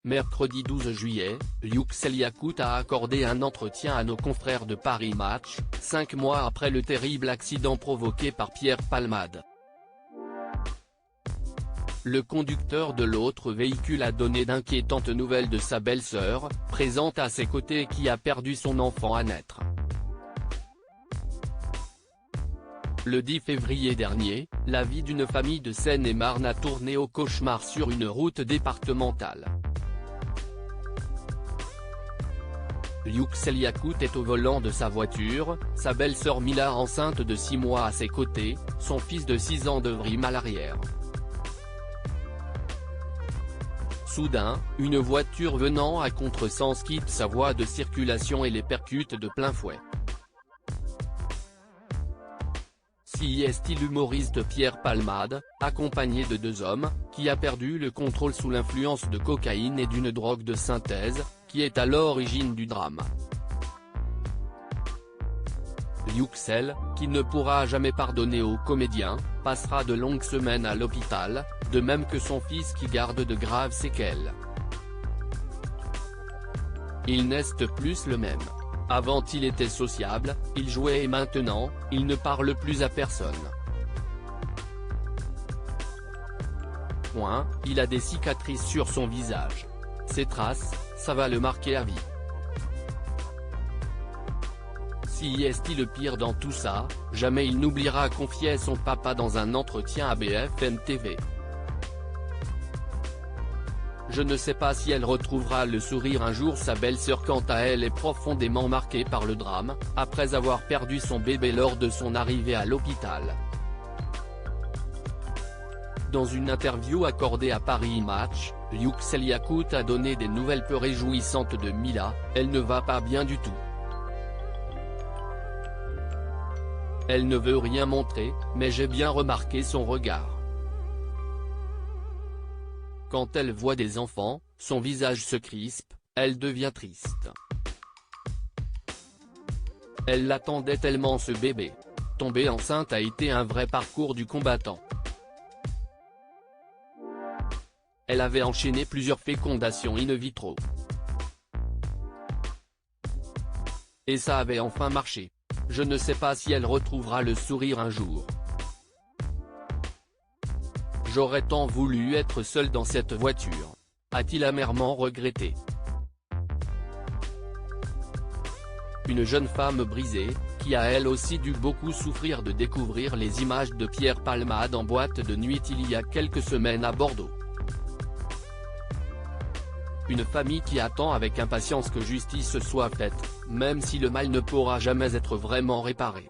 Mercredi 12 juillet, Yüksel Yakut a accordé un entretien à nos confrères de Paris Match, 5 mois après le terrible accident provoqué par Pierre Palmade. Le conducteur de l'autre véhicule a donné d'inquiétantes nouvelles de sa belle-sœur, présente à ses côtés et qui a perdu son enfant à naître. Le 10 février dernier, la vie d'une famille de Seine-et-Marne a tourné au cauchemar sur une route départementale. Yüksel Yakut est au volant de sa voiture, sa belle-sœur Mila enceinte de 6 mois à ses côtés, son fils de 6 ans Devrim à l'arrière. Soudain, une voiture venant à contresens quitte sa voie de circulation et les percute de plein fouet. C'est l'humoriste Pierre Palmade, accompagné de 2 hommes, qui a perdu le contrôle sous l'influence de cocaïne et d'une drogue de synthèse, qui est à l'origine du drame. Yüksel, qui ne pourra jamais pardonner au comédien, passera de longues semaines à l'hôpital, de même que son fils qui garde de graves séquelles. Il n'est plus le même. Avant il était sociable, il jouait et maintenant, il ne parle plus à personne. Il a des cicatrices sur son visage. Ces traces, ça va le marquer à vie. C'est le pire dans tout ça, jamais il n'oubliera, confiait son papa dans un entretien à BFM TV. Je ne sais pas si elle retrouvera le sourire un jour. Sa belle-sœur quant à elle est profondément marquée par le drame, après avoir perdu son bébé lors de son arrivée à l'hôpital. Dans une interview accordée à Paris Match, Yüksel Yakut a donné des nouvelles peu réjouissantes de Mila, elle ne va pas bien du tout. Elle ne veut rien montrer, mais j'ai bien remarqué son regard. Quand elle voit des enfants, son visage se crispe, elle devient triste. Elle l'attendait tellement ce bébé. Tomber enceinte a été un vrai parcours du combattant. Elle avait enchaîné plusieurs fécondations in vitro. Et ça avait enfin marché. Je ne sais pas si elle retrouvera le sourire un jour. J'aurais tant voulu être seul dans cette voiture, a-t-il amèrement regretté. Une jeune femme brisée, qui a elle aussi dû beaucoup souffrir de découvrir les images de Pierre Palmade en boîte de nuit il y a quelques semaines à Bordeaux. Une famille qui attend avec impatience que justice soit faite, même si le mal ne pourra jamais être vraiment réparé.